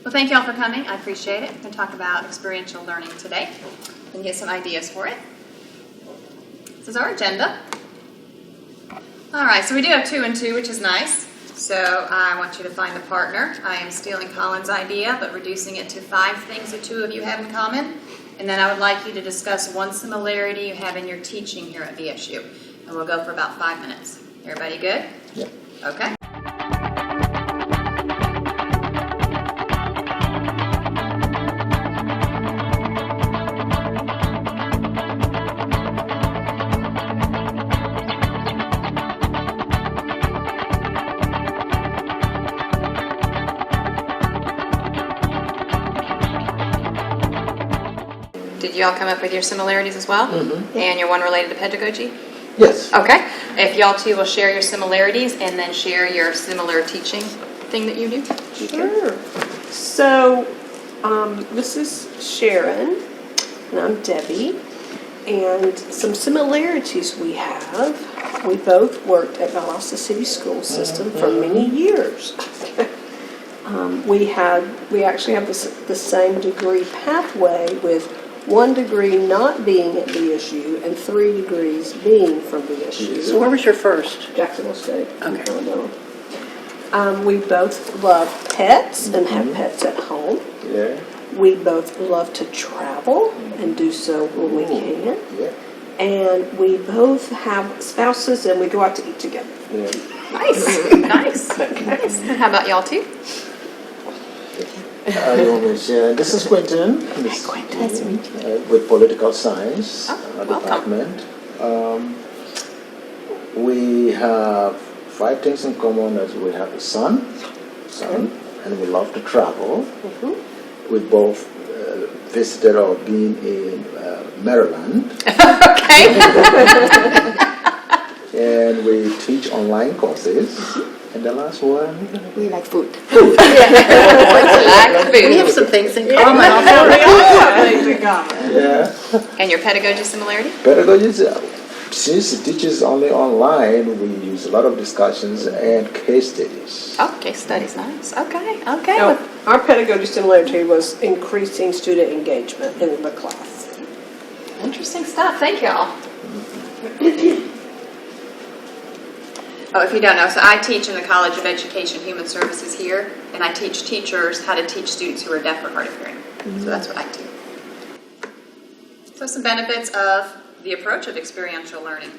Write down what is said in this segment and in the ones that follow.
Well, thank you all for coming. I appreciate it. We're going to talk about experiential learning today and get some ideas for it. This is our agenda. All right, so we do have 2 and 2, which is nice. So I want you to find a partner. I am stealing Colin's idea, but reducing it to 5 things the 2 of you have in common. And then I would like you to discuss one similarity you have in your teaching here at VSU. And we'll go for about 5 minutes. Everybody good? Yep. Okay. Did you all come up with your similarities as well? Mm-hmm. And your one related to pedagogy? Yes. Okay. If y'all 2 will share your similarities and then share your similar teaching thing that you do. Sure. So, this is Sharon, and I'm Debbie. And some similarities we have. We both worked at Valdosta City School System for many years. We actually have the same degree pathway with 1 degree not being at VSU and 3 degrees being from VSU. So where was your first? Jacksonville State. Okay. We both love pets and have pets at home. Yeah. We both love to travel and do so when we can. Yeah. And we both have spouses and we go out to eat together. Yeah. Nice. Nice. Nice. And how about y'all 2? You want me to share? This is Quentin. Hi, Quentin. Nice to meet you. With political science welcome. department. We have 5 things in common. As we have a son, and we love to travel. Mm-hmm. We both visited or been in Maryland. Okay. And we teach online courses. And the last one, We like food. Like food. We have some things in Yeah, common. we all have things in common. yeah. And your pedagogy similarity? Pedagogy, since it teaches only online, we use a lot of discussions and case studies. Oh, case studies. Nice. Okay. Okay. Now, our pedagogy similarity was increasing student engagement in the class. Interesting stuff. Thank y'all. Oh, if you don't know, so I teach in the College of Education Human Services here, and I teach teachers how to teach students who are deaf or hard of hearing. So that's what I do. So some benefits of the approach of experiential learning.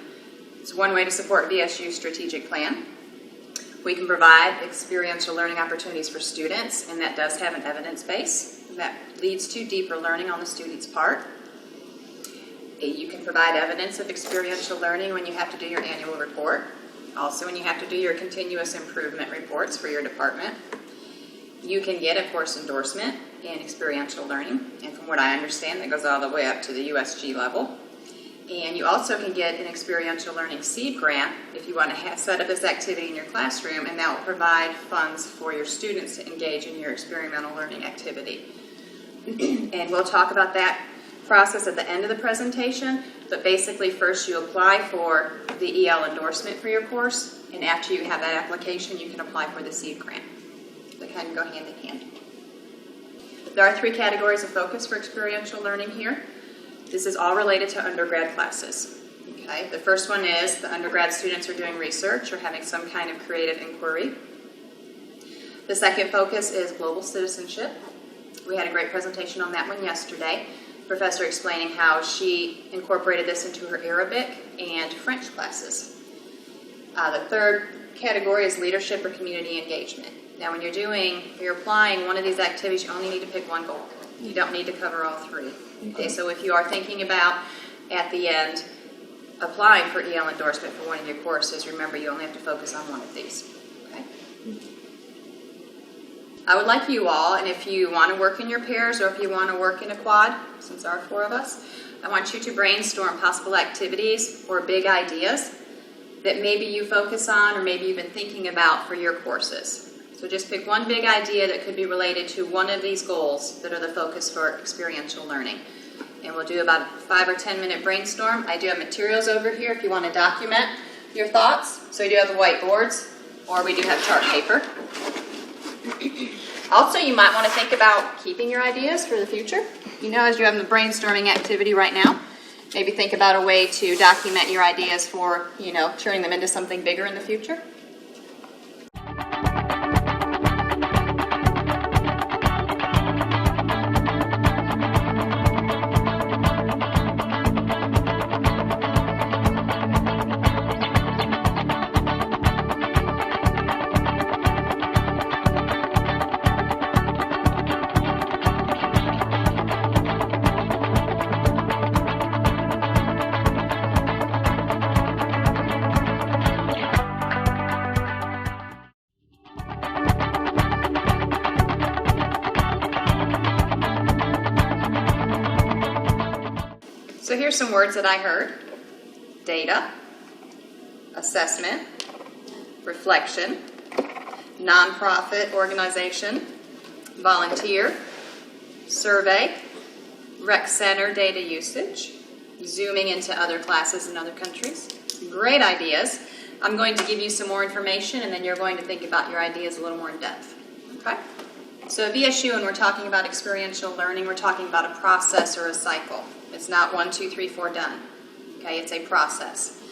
It's one way to support VSU's strategic plan. We can provide experiential learning opportunities for students, and that does have an evidence base. That leads to deeper learning on the student's part. You can provide evidence of experiential learning when you have to do your annual report. Also, when you have to do your continuous improvement reports for your department. You can get a course endorsement in experiential learning, and from what I understand, that goes all the way up to the USG level. And you also can get an experiential learning seed grant if you want to set up this activity in your classroom, and that will provide funds for your students to engage in your experimental learning activity. And we'll talk about that process at the end of the presentation, but basically first you apply for the EL endorsement for your course, and after you have that application, you can apply for the seed grant. They kind of go hand in hand. There are 3 categories of focus for experiential learning here. This is all related to undergrad classes. Okay, the first one is the undergrad students are doing research or having some kind of creative inquiry. The second focus is global citizenship. We had a great presentation on that one yesterday. Professor explaining how she incorporated this into her Arabic and French classes. The third category is leadership or community engagement. Now, when you're applying one of these activities, you only need to pick one goal. You don't need to cover all 3. Okay, so if you are thinking about, at the end, applying for EL endorsement for one of your courses, remember you only have to focus on one of these. Okay? I would like you all, and if you want to work in your pairs or if you want to work in a quad, since there are 4 of us, I want you to brainstorm possible activities or big ideas that maybe you focus on or maybe you've been thinking about for your courses. So just pick one big idea that could be related to one of these goals that are the focus for experiential learning. And we'll do about a 5 or 10 minute brainstorm. I do have materials over here if you want to document your thoughts. So we do have the whiteboards, or we do have chart paper. Also, you might want to think about keeping your ideas for the future. You know, as you're having the brainstorming activity right now, maybe think about a way to document your ideas for, you know, turning them into something bigger in the future. So here's some words that I heard: data, assessment, reflection, nonprofit organization, volunteer, survey, rec center data usage, zooming into other classes in other countries. Great ideas. I'm going to give you some more information, and then you're going to think about your ideas a little more in depth. Okay? So VSU, when we're talking about experiential learning, we're talking about a process or a cycle. It's not 1, 2, 3, 4 done. Okay, it's a process.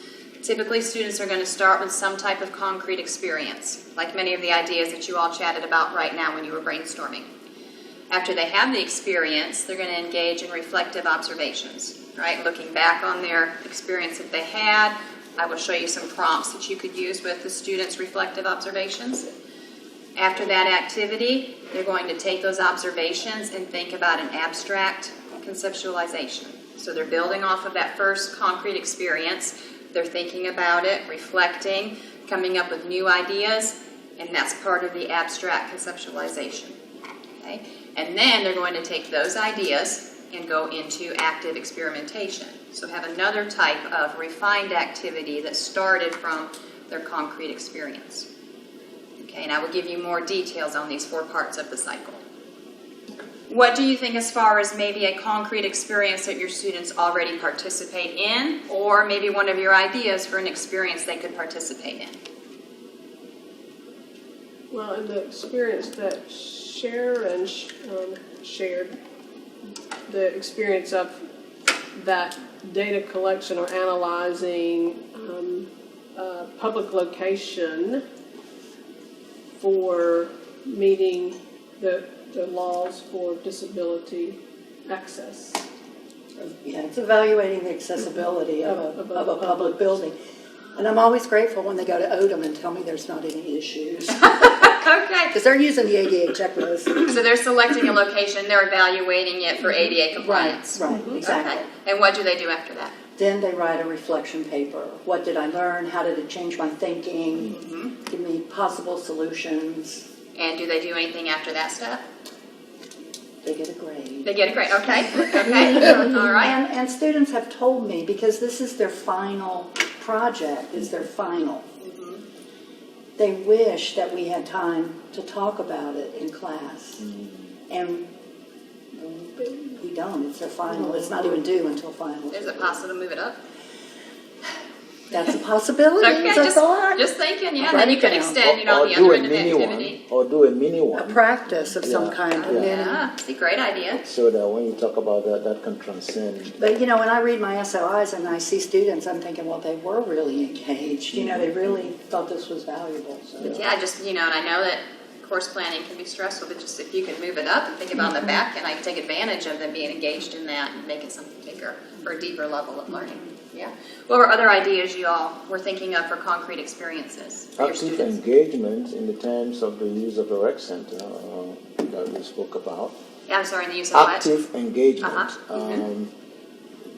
Typically, students are going to start with some type of concrete experience, like many of the ideas that you all chatted about right now when you were brainstorming. After they have the experience, they're going to engage in reflective observations, right? Looking back on their experience that they had. I will show you some prompts that you could use with the students' reflective observations. After that activity, they're going to take those observations and think about an abstract conceptualization. So they're building off of that first concrete experience. They're thinking about it, reflecting, coming up with new ideas, and that's part of the abstract conceptualization. Okay? And then they're going to take those ideas and go into active experimentation. So have another type of refined activity that started from their concrete experience. Okay, and I will give you more details on these 4 parts of the cycle. What do you think as far as maybe a concrete experience that your students already participate in, or maybe one of your ideas for an experience they could participate in? Well, in the experience that Sharon shared, the experience of that data collection or analyzing public location for meeting the laws for disability access. Yeah, it's evaluating the accessibility of a public building. And I'm always grateful when they go to Odom and tell me there's not any issues. Okay. Because they're using the ADA checklist. So they're selecting a location, they're evaluating it for ADA compliance. Right, exactly. Okay. And what do they do after that? Then they write a reflection paper. What did I learn? How did it change my thinking? Mm-hmm. Give me possible solutions. And do they do anything after that step? They get a grade. They get a grade. Okay. Okay. All right. And students have told me, because this is their final project, is their final. Mm-hmm. They wish that we had time to talk about it in class. And we don't. It's their final. It's not even due until final. Is it possible to move it up? That's a possibility. Okay, It's a thought. just thinking, yeah. I'll Then write you it could down. extend, you know, Or the do other a end of the mini activity. one. Or do a mini A one. practice of some Yeah, kind. yeah. And then, Yeah, it's a great idea. So that when you talk about that, that can transcend. but you know, when I read my SOIs and I see students, I'm thinking, well, they were really engaged. You know, they really thought this was valuable. So. But yeah, just, you know, and I know that course planning can be stressful, but just if you could move it up and think about the back end, I can take advantage of them being engaged in that and make it something bigger for a deeper level of learning. Yeah. What were other ideas you all were thinking of for concrete experiences for your Active students? engagement in the terms of the use of the rec center that we spoke about. Yeah, I'm sorry, in the use of what? Active engagement. Uh-huh.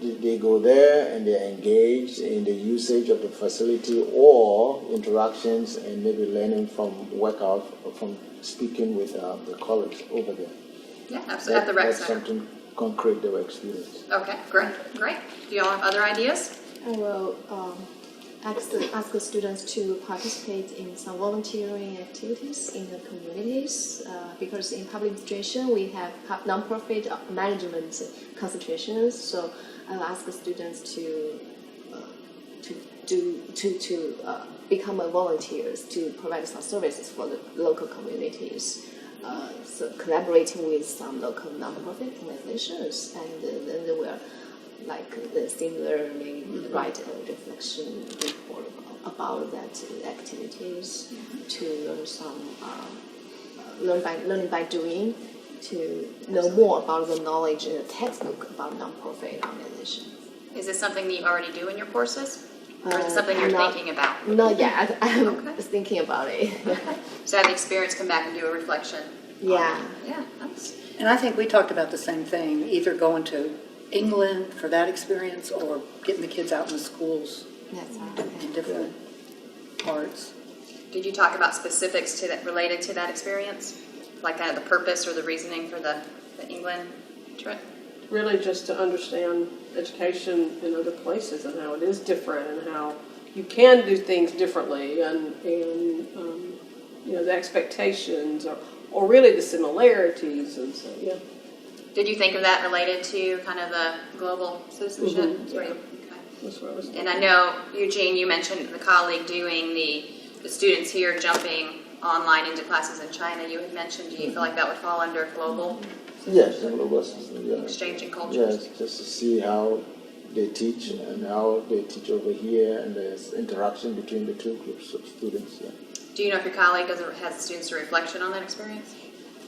They go there and they're engaged in the usage of the facility or interactions and maybe learning from workout or from speaking with the colleagues over there. Yeah, absolutely. At the rec That's center. something concrete they were experiencing. Okay, great. Do y'all have other ideas? I will ask the students to participate in some volunteering activities in the communities because in public administration we have non-profit management concentrations. So I will ask the students to become volunteers to provide some services for the local communities. so collaborating with some local nonprofit organizations, and then they will similarly write a reflection report about that activities to learn some learning by doing, to know more about the knowledge in the textbook about nonprofit organizations. Is this something that you already do in your courses? Or is it something you're thinking about? Not yet. I'm Okay. thinking about it. So have the experience come back and do a reflection? Yeah. Yeah, nice. And I think we talked about the same thing, either going to England for that experience or getting the kids out in the schools That's in different parts. Did you talk about specifics to that related to that experience? Like kind of the purpose or the reasoning for the England trip? Really just to understand education in other places and how it is different and how you can do things differently and the expectations or really the similarities and so, yeah. Did you think of that related to kind of the global citizenship? Mhm, yeah. Okay. That's what I was thinking. And I know, Eugene, you mentioned the colleague doing the students here jumping online into classes in China. You had mentioned, do you feel like that would fall under global Yes, the global system, yeah. exchanging cultures? Yes, just to see how they teach and how they teach over here, and there's interaction between the two groups of students. Yeah. Do you know if your colleague has students a reflection on that experience?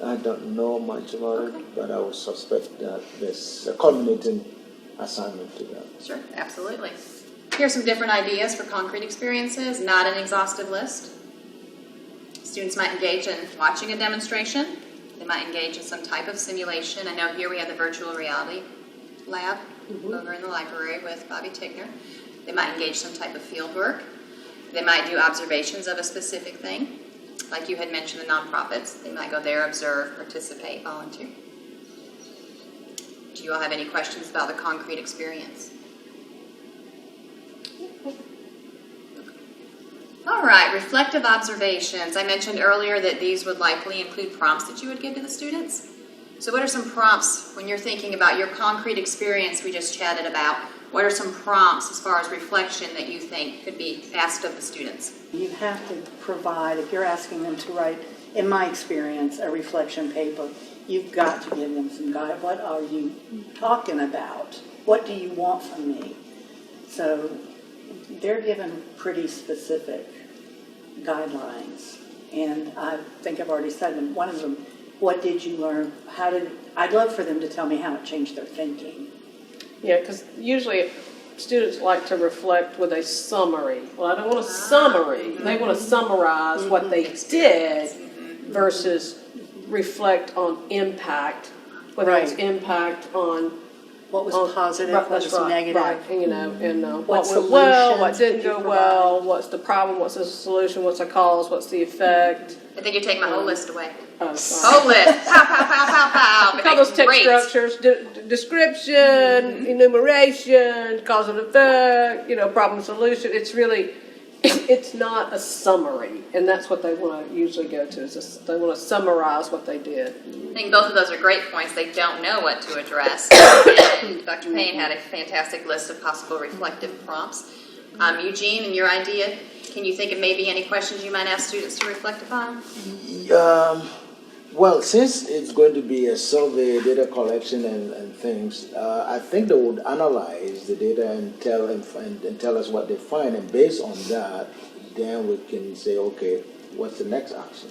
I don't know much about Okay. it, but I would suspect that there's a culminating assignment to that. Sure, absolutely. Here are some different ideas for concrete experiences, not an exhaustive list. Students might engage in watching a demonstration. They might engage in some type of simulation. I know here we have the virtual reality lab over in the library with Bobby Tigner. They might engage some type of field work. They might do observations of a specific thing. Like you had mentioned, the nonprofits. They might go there, observe, participate, volunteer. Do you all have any questions about the concrete experience? All right, reflective observations. I mentioned earlier that these would likely include prompts that you would give to the students. So what are some prompts when you're thinking about your concrete experience we just chatted about? What are some prompts as far as reflection that you think could be asked of the students? You have to provide, if you're asking them to write, in my experience, a reflection paper, you've got to give them some guide. What are you talking about? What do you want from me? So they're given pretty specific guidelines. And I think I've already said them. One of them, what did you learn? I'd love for them to tell me how it changed their thinking. Yeah, because usually students like to reflect with a summary. Well, I don't want a summary. They want to summarize what they did versus reflect on impact, whether it's impact on What was positive, right, what that's was right, negative. right, and What what went well, what solutions didn't did you go provide? well, what's the problem, what's the solution, what's the cause, what's the effect. I think you're taking my whole list away. Oh, sorry. Whole list. Pow, pow, pow, pow, pow. We call those text Great. structures description, enumeration, cause and effect, problem solution. It's really, it's not a summary, and that's what they want to usually go to. They want to summarize what they did. I think both of those are great points. They don't know what to address. And Dr. Payne had a fantastic list of possible reflective prompts. Eugene, in your idea, can you think of maybe any questions you might ask students to reflect upon? Well, since it's going to be a survey, data collection and things, I think they would analyze the data and tell us what they find, and based on that, then we can say, okay, what's the next action?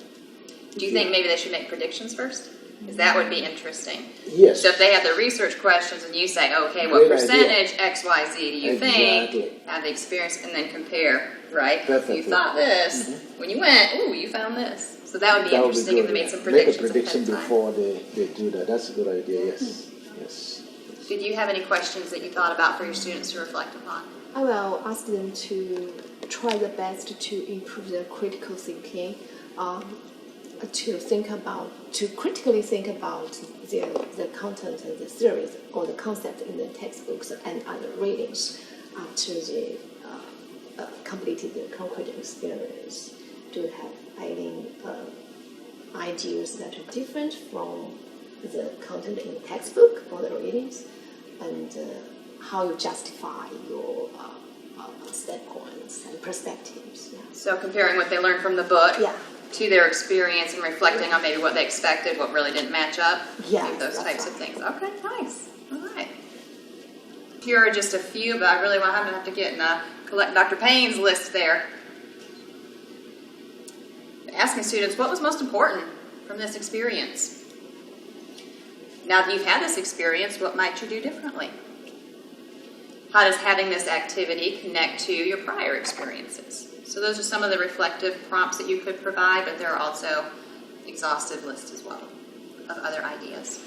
Do you think maybe they should make predictions first? Because that would be interesting. Yes. So if they have the research questions and you say, okay, what Great percentage X, Y, Z do you Exactly. think have the experience, and then compare, right? Perfectly. You thought this. When you went, ooh, you found this. So that would be That would interesting be if good. they made some Make predictions. a prediction ahead of time. before they do that. That's a good idea, yes. Yes. Did you have any questions that you thought about for your students to reflect upon? I will ask them to try their best to improve their critical thinking, to critically think about the content and the theories or the concept in the textbooks and other readings after they completed their concrete experience. Do you have any ideas that are different from the content in the textbook or the readings, and how you justify your standpoints and perspectives? Yeah. So comparing what they learned from the book Yeah. to their experience and reflecting on maybe what they expected, what really didn't match up. Yes, Those that's types of right. things. Okay, nice. All right. Here are just a few, but I really want to have to get in collect Dr. Payne's list there. Asking students, what was most important from this experience? Now that you've had this experience, what might you do differently? How does having this activity connect to your prior experiences? So those are some of the reflective prompts that you could provide, but there are also exhaustive lists as well of other ideas.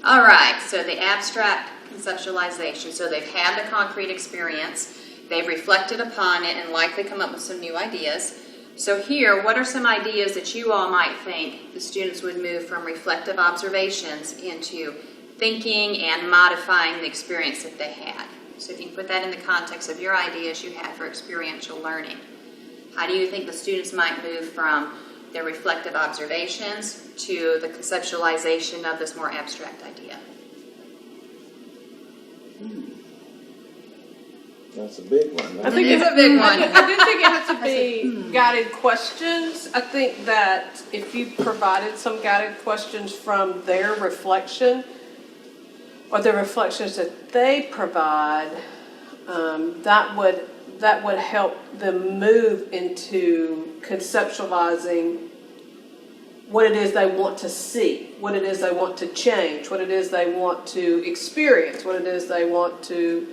All right, so the abstract conceptualization. So they've had the concrete experience, they've reflected upon it and likely come up with some new ideas. So here, what are some ideas that you all might think the students would move from reflective observations into thinking and modifying the experience that they had? So if you put that in the context of your ideas you had for experiential learning, how do you think the students might move from their reflective observations to the conceptualization of this more abstract idea? That's a big one. I think It's a big one. I do think it has to be guided questions. I think that if you provided some guided questions from their reflection or the reflections that they provide, that would help them move into conceptualizing what it is they want to see, what it is they want to change, what it is they want to experience, what it is they want to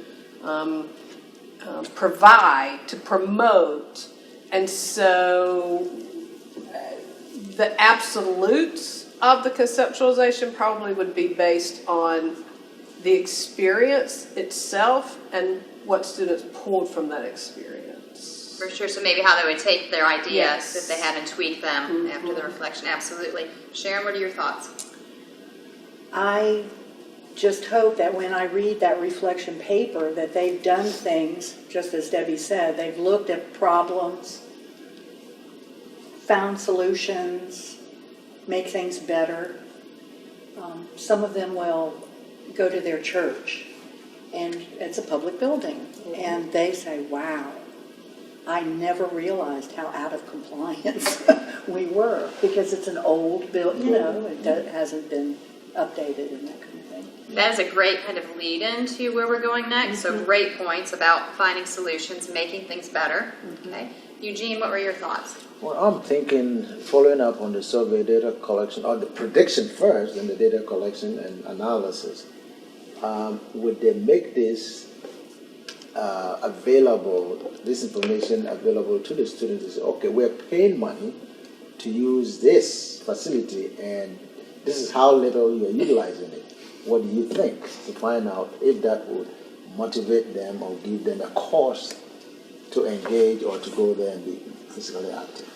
provide, to promote. And so the absolutes of the conceptualization probably would be based on the experience itself and what students pulled from that experience. For sure, so maybe how they would take their ideas Yes. if they had and tweak them after the reflection. Absolutely. Sharon, what are your thoughts? I just hope that when I read that reflection paper that they've done things, just as Debbie said, they've looked at problems, found solutions, make things better. Some of them will go to their church, and it's a public building, and they say, wow, I never realized how out of compliance we were, because it's an old building, it hasn't been updated and that kind of thing. That is a great kind of lead into where we're going next. So great points about finding solutions, making things better. Okay, Eugene, what were your thoughts? Well, I'm thinking, following up on the survey data collection, or the prediction first, and the data collection and analysis, would they make this available, this information available to the students to say, okay, we're paying money to use this facility, and this is how little you're utilizing it. What do you think? To find out if that would motivate them or give them a cause to engage or to go there and be physically active.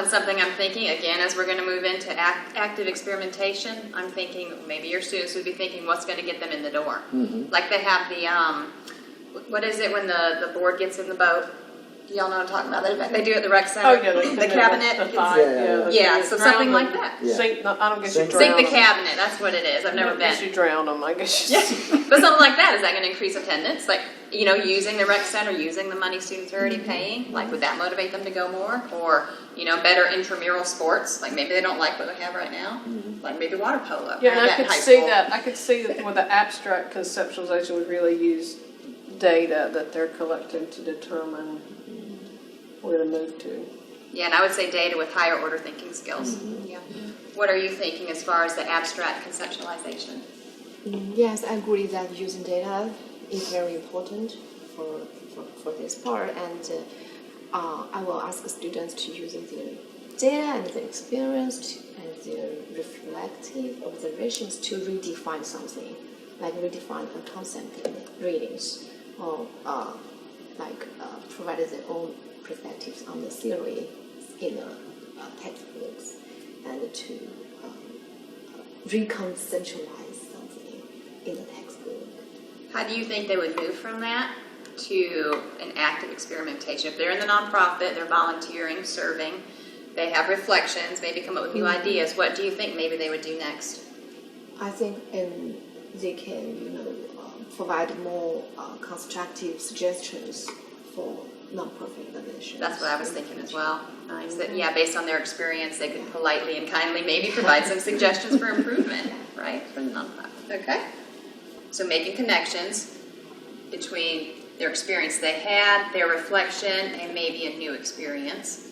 Something I'm thinking, again, as we're going to move into active experimentation, I'm thinking maybe your students would be thinking what's going to get them in the door. Like they have the, what is it when the board gets in the boat? Do y'all know what I'm talking about? They do it at the rec center. Oh, yeah, the cabinet. Yeah, so something like that. Yeah. I don't guess you Sink drown Sink the them. cabinet, that's what it is. I've never I guess been. you drown them. I guess you Yeah, but something like that, is that going to increase attendance? Like, using the rec center, using the money students are already paying, like would that motivate them to go more? Or, better intramural sports, like maybe they don't like what they have right now, like maybe water polo. Yeah, and Have I that in could high see school. that. I could see that where the abstract conceptualization would really use data that they're collecting to determine where to move to. Yeah, and I would say data with higher order thinking skills. Yeah. What are you thinking as far as the abstract conceptualization? Yes, I agree that using data is very important for this part, and I will ask the students to use their data and their experience and their reflective observations to redefine something, like redefine a concept in readings, or provide their own perspectives on the theory in the textbooks, and to reconceptualize something in the textbook. How do you think they would move from that to an active experimentation? If they're in the nonprofit, they're volunteering, serving, they have reflections, maybe come up with new ideas, what do you think maybe they would do next? I think they can, provide more constructive suggestions for nonprofit organizations. That's what I was thinking as well. Nice. That, yeah, based on their experience, they could politely and kindly maybe provide some suggestions for improvement, right, for the nonprofit. Okay? So making connections between their experience they had, their reflection, and maybe a new experience.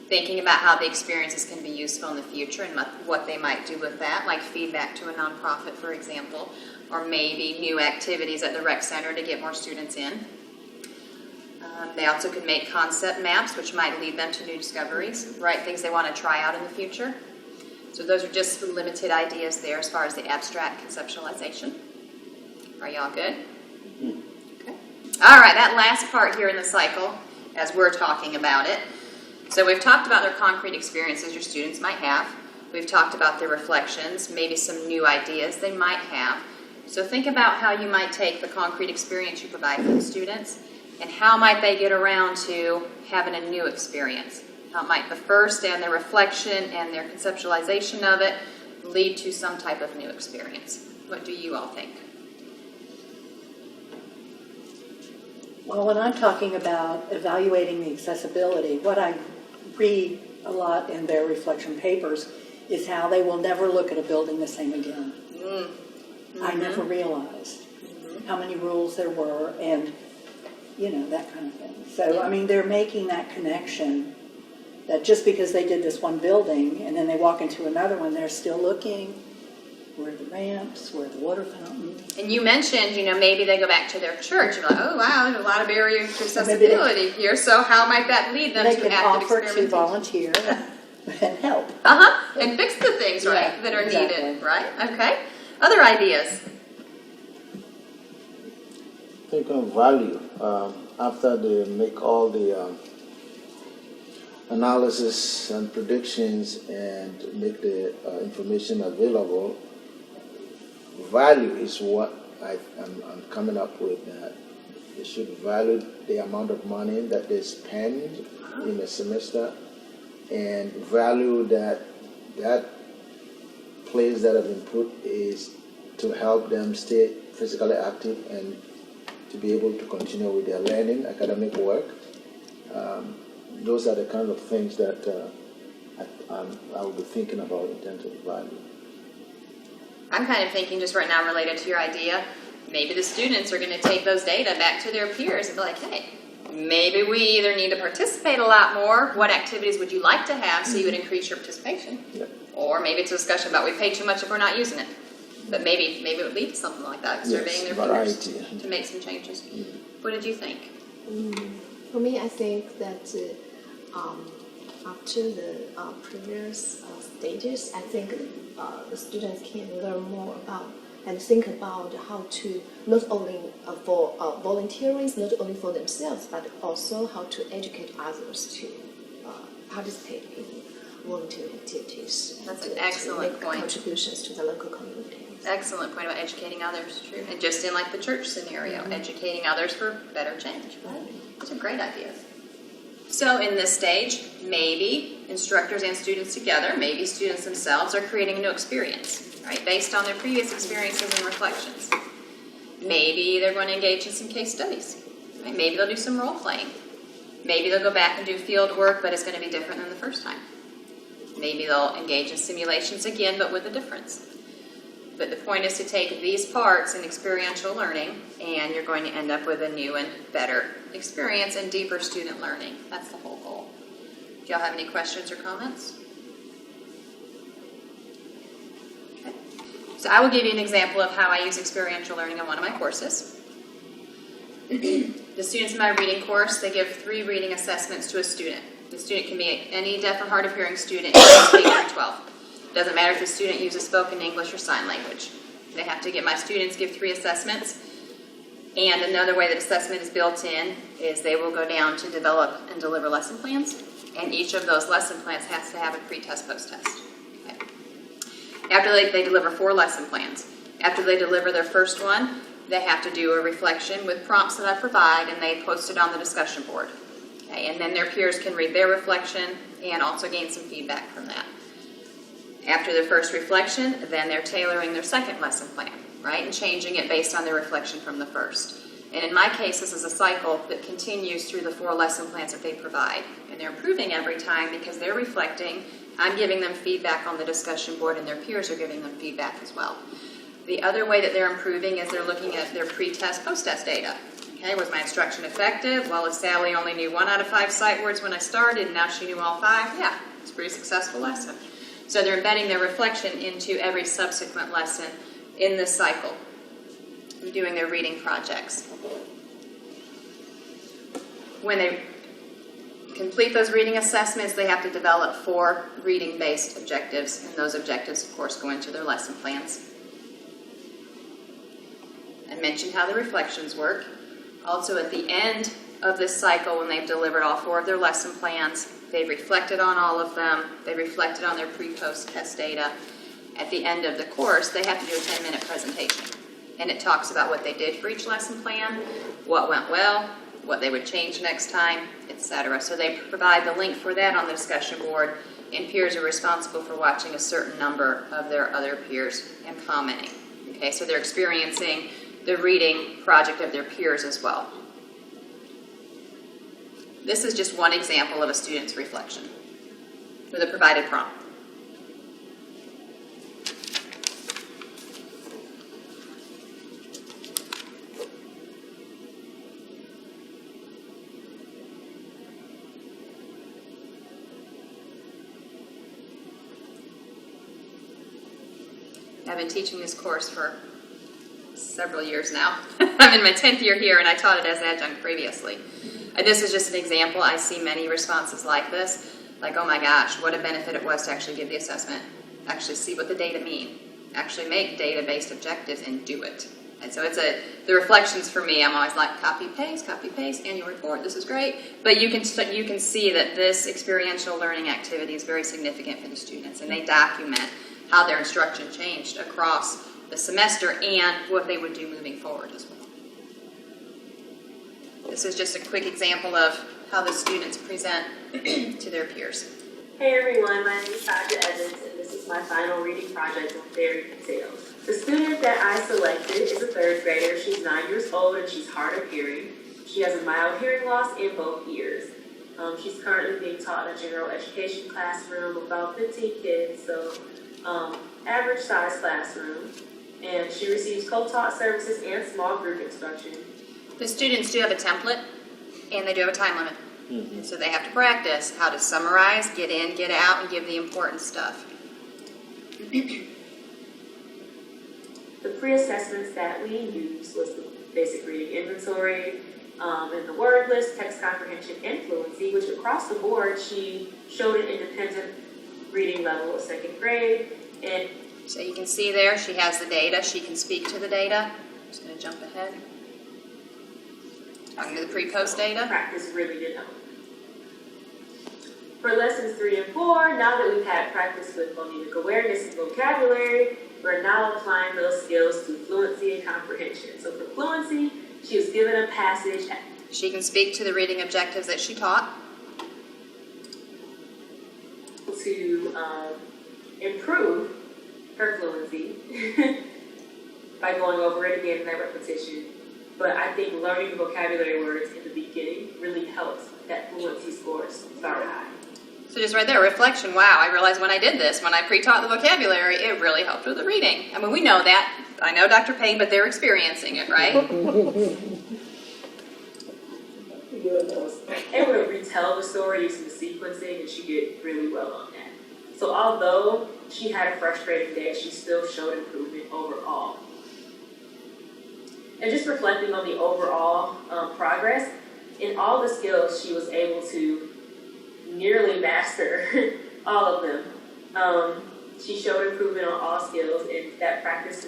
Thinking about how the experiences can be useful in the future and what they might do with that, like feedback to a nonprofit, for example, or maybe new activities at the rec center to get more students in. They also could make concept maps, which might lead them to new discoveries, right? Things they want to try out in the future. So those are just limited ideas there as far as the abstract conceptualization. Are y'all good? Okay. All right, that last part here in the cycle, as we're talking about it. So we've talked about their concrete experiences your students might have. We've talked about their reflections, maybe some new ideas they might have. So think about how you might take the concrete experience you provide for the students and how might they get around to having a new experience. How might the first and their reflection and their conceptualization of it lead to some type of new experience? What do you all think? Well, when I'm talking about evaluating the accessibility, what I read a lot in their reflection papers is how they will never look at a building the same again. Mm-hmm. I never realized how many rules there were and, that kind of thing. So, I mean, they're making that connection that just because they did this one building and then they walk into another one, they're still looking. Where are the ramps? Where are the water fountains? And you mentioned, maybe they go back to their church. You're like, oh, wow, there's a lot of barriers to accessibility here. So how might that lead them to active experimentation? They can offer to volunteer and help. And fix the things, right, that are exactly. needed, right? Okay. Other ideas? I think on value. After they make all the analysis and predictions and make the information available, value is what I'm coming up with, that they should value the amount of money that they spend in a semester and value that place that have been put is to help them stay physically active and to be able to continue with their learning, academic work. Those are the kind of things that I will be thinking about in terms of value. I'm kind of thinking just right now related to your idea, maybe the students are going to take those data back to their peers and be like, hey, maybe we either need to participate a lot more. What activities would you like to have so you would increase your participation? Yeah. Or maybe it's a discussion about we pay too much if we're not using it. But maybe it would lead to something like that, surveying their peers to make some changes. What did you think? For me, I think that after the previous stages, I think the students can learn more about and think about how to not only for volunteering, not only for themselves, but also how to educate others to participate in volunteering activities. That's an excellent make point. Contributions to the local community. Excellent point about educating others, true. And just in like the church scenario, educating others for better change. Right? Those are great ideas. So in this stage, maybe instructors and students together, maybe students themselves are creating a new experience, right, based on their previous experiences and reflections. Maybe they're going to engage in some case studies. Right? Maybe they'll do some role playing. Maybe they'll go back and do field work, but it's going to be different than the first time. Maybe they'll engage in simulations again, but with a difference. But the point is to take these parts in experiential learning, and you're going to end up with a new and better experience and deeper student learning. That's the whole goal. Do y'all have any questions or comments? Okay. So I will give you an example of how I use experiential learning in one of my courses. The students in my reading course, they give 3 reading assessments to a student. The student can be any deaf or hard of hearing student in K through 12. Doesn't matter if the student uses spoken English or sign language. They have to get my students give 3 assessments. And another way that assessment is built in is they will go down to develop and deliver lesson plans. And each of those lesson plans has to have a pre-test, post-test. Okay. After they deliver 4 lesson plans. After they deliver their first one, they have to do a reflection with prompts that I provide, and they post it on the discussion board. Okay. And then their peers can read their reflection and also gain some feedback from that. After their first reflection, then they're tailoring their second lesson plan, right, and changing it based on their reflection from the first. And in my case, this is a cycle that continues through the 4 lesson plans that they provide. And they're improving every time because they're reflecting. I'm giving them feedback on the discussion board, and their peers are giving them feedback as well. The other way that they're improving is they're looking at their pre-test, post-test data. Okay, was my instruction effective? Well, if Sally only knew 1 out of 5 sight words when I started, and now she knew all 5, yeah, it's a pretty successful lesson. So they're embedding their reflection into every subsequent lesson in this cycle. They're doing their reading projects. When they complete those reading assessments, they have to develop 4 reading-based objectives, and those objectives, of course, go into their lesson plans. I mentioned how the reflections work. Also, at the end of this cycle, when they've delivered all 4 of their lesson plans, they've reflected on all of them, they reflected on their pre-post test data. At the end of the course, they have to do a 10-minute presentation. And it talks about what they did for each lesson plan, what went well, what they would change next time, etc. So they provide the link for that on the discussion board, and peers are responsible for watching a certain number of their other peers and commenting. Okay, so they're experiencing the reading project of their peers as well. This is just one example of a student's reflection with a provided prompt. I've been teaching this course for several years now. I'm in my 10th year here, and I taught it as adjunct previously. And this is just an example. I see many responses like this, like, oh my gosh, what a benefit it was to actually give the assessment, actually see what the data mean, actually make data-based objectives and do it. And so the reflections for me, I'm always like, copy, paste, annual report, this is great. But you can see that this experiential learning activity is very significant for the students, and they document how their instruction changed across the semester and what they would do moving forward as well. This is just a quick example of how the students present to their peers. Hey everyone, my name is Tasha Evans, and this is my final reading project on very detailed. The student that I selected is a 3rd grader. She's 9 years old and she's hard of hearing. She has a mild hearing loss in both ears. She's currently being taught in a general education classroom of about 15 kids, so average size classroom. And she receives co-taught services and small group instruction. The students do have a template, and they do have a time limit. And so they have to practice how to summarize, get in, get out, and give the important stuff. The pre-assessments that we used was the basic reading inventory, and the word list, text comprehension, and fluency, which across the board she showed an independent reading level of 2nd grade. And so you can see there, she has the data. She can speak to the data. I'm just going to jump ahead. Talking to the pre-post data. Practice really did help. For lessons 3 and 4, now that we've had practice with phonemic awareness and vocabulary, we're now applying those skills to fluency and comprehension. So for fluency, she was given a passage. She can speak to the reading objectives that she taught. To improve her fluency by going over it again in that repetition. But I think learning vocabulary words in the beginning really helps that fluency scores start high. So just right there, reflection, wow, I realized when I did this, when I pre-taught the vocabulary, it really helped with the reading. I mean, we know that. I know Dr. Payne, but they're experiencing it, right? Able to retell the story using the sequencing, and she did really well on that. So although she had a frustrating day, she still showed improvement overall. And just reflecting on the overall progress, in all the skills she was able to nearly master all of them. She showed improvement on all skills, and that practice.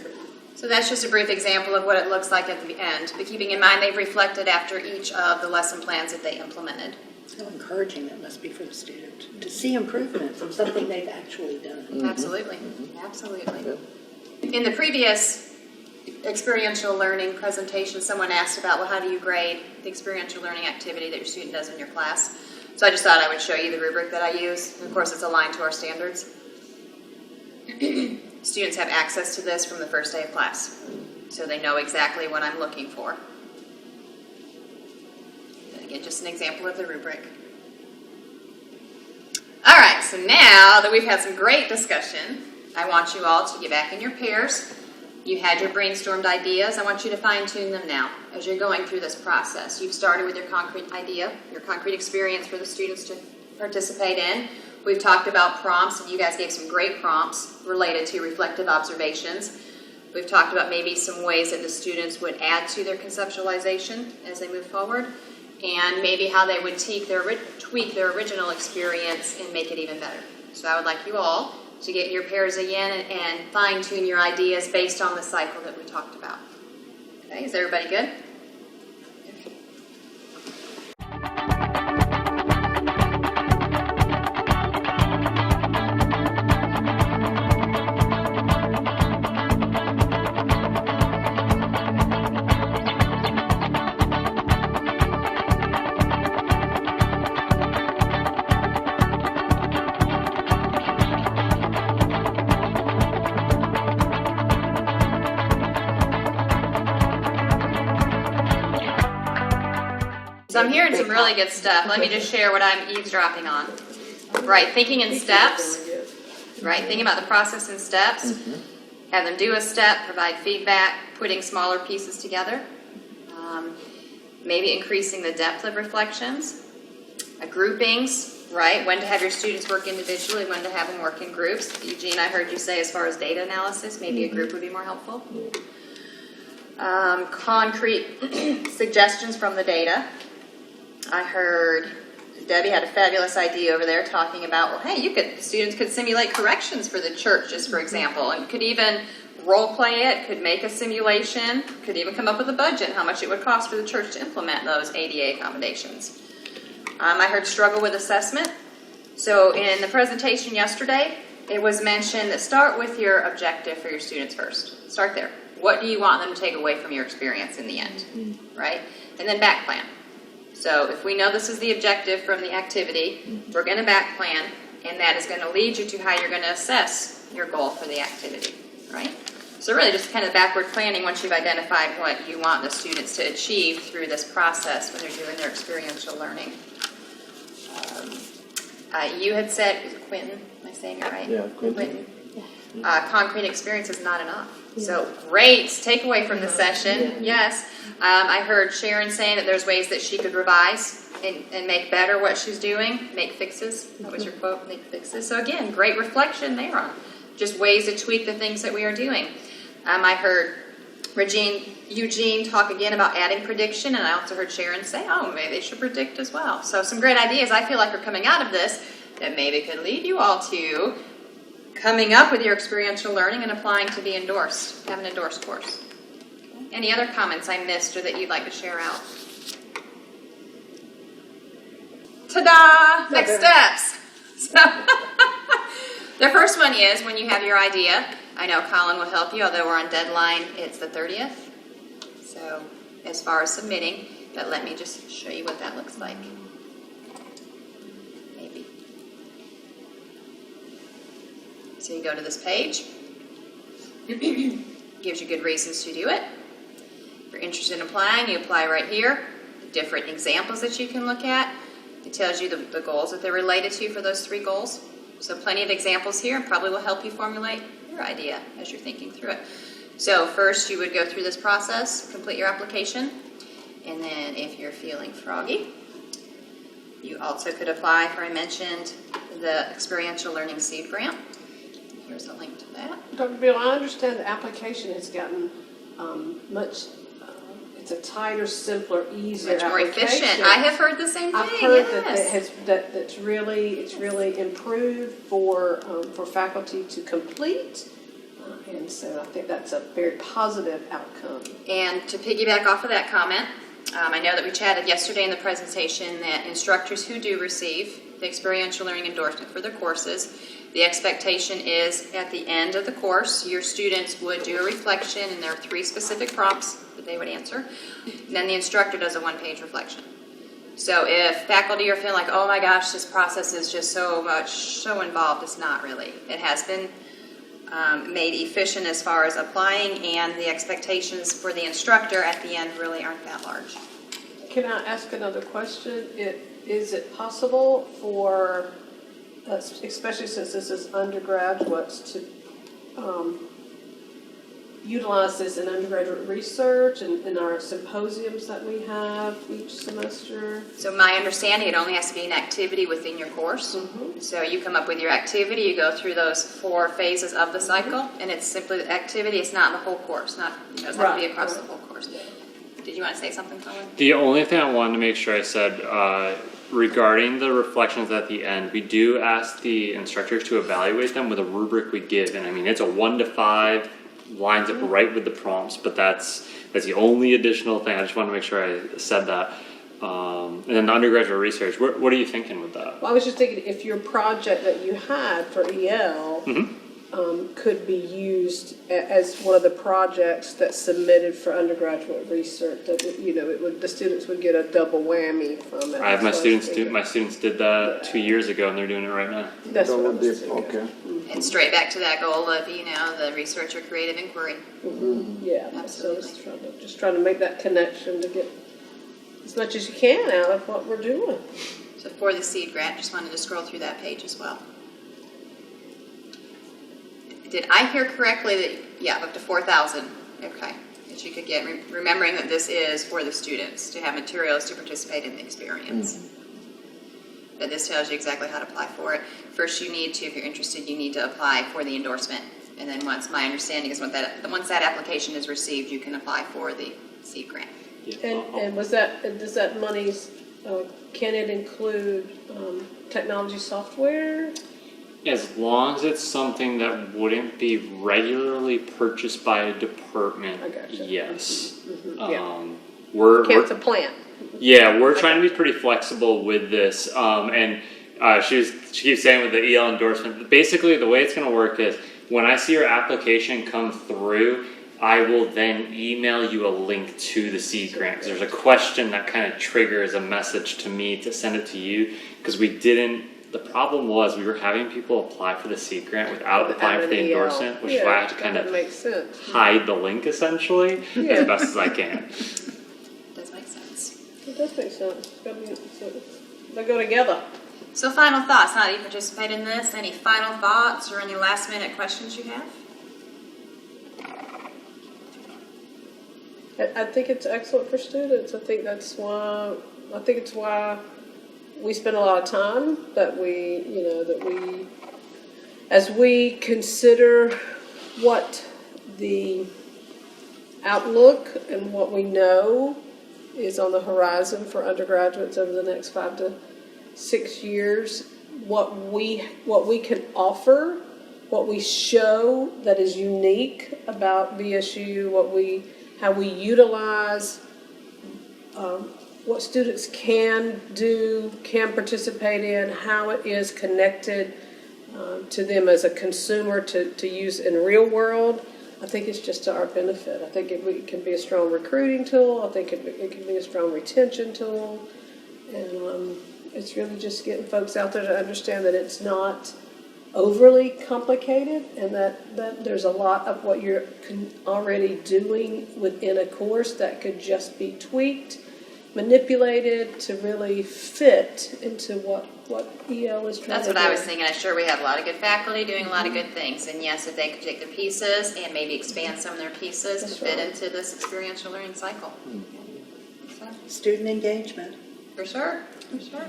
So that's just a brief example of what it looks like at the end. But keeping in mind, they've reflected after each of the lesson plans that they implemented. How encouraging that must be for the student to see improvement from something they've actually done. Mm-hmm. Absolutely. Absolutely. In the previous experiential learning presentation, someone asked about, well, how do you grade the experiential learning activity that your student does in your class? So I just thought I would show you the rubric that I use. And of course, it's aligned to our standards. Students have access to this from the first day of class, so they know exactly what I'm looking for. Again, just an example of the rubric. All right, so now that we've had some great discussion, I want you all to get back in your pairs. You had your brainstormed ideas. I want you to fine-tune them now as you're going through this process. You've started with your concrete idea, your concrete experience for the students to participate in. We've talked about prompts, and you guys gave some great prompts related to reflective observations. We've talked about maybe some ways that the students would add to their conceptualization as they move forward, and maybe how they would tweak their original experience and make it even better. So I would like you all to get your pairs again and fine-tune your ideas based on the cycle that we talked about. Okay, is everybody good? So I'm hearing some really good stuff. Let me just share what I'm eavesdropping on. Right, thinking in steps. Right, thinking about the process in steps. Have them do a step, provide feedback, putting smaller pieces together. Maybe increasing the depth of reflections. Groupings, right? When to have your students work individually, when to have them work in groups. Eugene, I heard you say as far as data analysis, maybe a group would be more helpful. Concrete suggestions from the data. I heard Debbie had a fabulous idea over there talking about, well, hey, students could simulate corrections for the church, just for example, and could even role play it, could make a simulation, could even come up with a budget, how much it would cost for the church to implement those ADA accommodations. I heard struggle with assessment. So in the presentation yesterday, it was mentioned that start with your objective for your students first. Start there. What do you want them to take away from your experience in the end, right? And then back plan. So if we know this is the objective from the activity, we're going to back plan, and that is going to lead you to how you're going to assess your goal for the activity, right? So really just kind of backward planning once you've identified what you want the students to achieve through this process when they're doing their experiential learning. You had said, was it Quentin? Am I saying it right? Yeah, Quentin. Concrete experience is not enough. So great takeaway from the session. Yes. I heard Sharon saying that there's ways that she could revise and make better what she's doing, make fixes. That was your quote, make fixes. So again, great reflection there on just ways to tweak the things that we are doing. I heard Eugene talk again about adding prediction, and I also heard Sharon say, oh, maybe they should predict as well. So some great ideas I feel like are coming out of this that maybe could lead you all to coming up with your experiential learning and applying to be endorsed, have an endorsed course. Any other comments I missed or that you'd like to share out? Ta-da! Next steps. So, the first one is when you have your idea. I know Colin will help you, although we're on deadline, it's the 30th. So as far as submitting, but let me just show you what that looks like. Maybe. So you go to this page. Gives you good reasons to do it. If you're interested in applying, you apply right here. Different examples that you can look at. It tells you the goals that they're related to for those 3 goals. So plenty of examples here and probably will help you formulate your idea as you're thinking through it. So first you would go through this process, complete your application, and then if you're feeling froggy, you also could apply for, I mentioned, the Experiential Learning Seed Grant. Here's a link to that. Dr. Bill, I understand the application has gotten it's a tighter, simpler, easier Much more application. efficient. I have heard the same thing. I've heard yes. it's really improved for faculty to complete, and so I think that's a very positive outcome. And to piggyback off of that comment, I know that we chatted yesterday in the presentation that instructors who do receive the experiential learning endorsement for their courses, the expectation is at the end of the course, your students would do a reflection, and there are 3 specific prompts that they would answer. And then the instructor does a 1-page reflection. So if faculty are feeling like, oh my gosh, this process is just so involved, it's not really. It has been made efficient as far as applying, and the expectations for the instructor at the end really aren't that large. Can I ask another question? Is it possible for, especially since this is undergraduates, to utilize this in undergraduate research and in our symposiums that we have each semester? So my understanding, it only has to be an activity within your course. So you come up with your activity, you go through those 4 phases of the cycle, and it's simply the activity. It's not the whole course. It doesn't have to be across the whole course. Did you want to say something, Colin? The only thing I wanted to make sure I said regarding the reflections at the end, we do ask the instructors to evaluate them with a rubric we give, and I mean it's a 1 to 5, lines up right with the prompts, but that's the only additional thing. I just want to make sure I said that. And then the undergraduate research, what are you thinking with that? Well, I was just thinking if your project that you had for EL could be used as one of the projects that's submitted for undergraduate research, that the students would get a double whammy from it. I have my students did that 2 years ago, and they're doing it right now. That's what I was thinking. Okay. And straight back to that goal of, the researcher creative inquiry. Yeah, so just trying to make that connection to get as much as you can out of what we're doing. So for the seed grant, just wanted to scroll through that page as well. Did I hear correctly that, up to 4,000, okay, that you could get, remembering that this is for the students to have materials to participate in the experience. But this tells you exactly how to apply for it. First, you need to, if you're interested, you need to apply for the endorsement. And then my understanding is once that application is received, you can apply for the seed grant. And does that money, can it include technology software? As long as it's something that wouldn't be regularly purchased by a department, I gotcha. yes. Yeah. We're It's a plant. Yeah, we're trying to be pretty flexible with this. And she keeps saying with the EL endorsement, basically the way it's going to work is when I see your application come through, I will then email you a link to the seed grant because there's a question that kind of triggers a message to me to send it to you because the problem was we were having people apply for the seed grant without applying for the endorsement, which is why I have to kind of hide the link essentially as best as I can. Does make sense. It does make sense. They go together. So final thoughts, now that you participate in this, any final thoughts or any last minute questions you have? I think it's excellent for students. I think it's why we spend a lot of time as we consider what the outlook and what we know is on the horizon for undergraduates over the next 5 to 6 years, what we can offer, what we show that is unique about VSU, how we utilize what students can do, can participate in, how it is connected to them as a consumer to use in the real world. I think it's just to our benefit. I think it can be a strong recruiting tool. I think it can be a strong retention tool. And it's really just getting folks out there to understand that it's not overly complicated and that there's a lot of what you're already doing within a course that could just be tweaked, manipulated to really fit into what EL is trying to do. That's what I was thinking. I'm sure we have a lot of good faculty doing a lot of good things. And yes, if they could take their pieces and maybe expand some of their pieces to fit into this experiential learning cycle. Student engagement. For sure. For sure.